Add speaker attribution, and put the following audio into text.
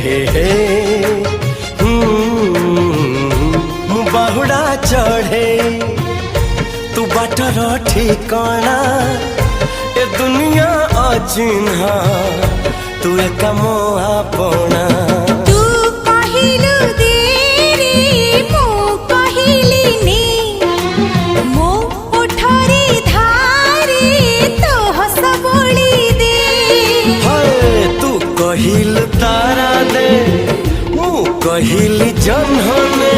Speaker 1: हे बाहुड़ा चढ़े तू बाटर ठिकाना ए दुनिया अचिन्हा तू एक मोआ पोना कहिल तारा दे मु कहिल जन्हने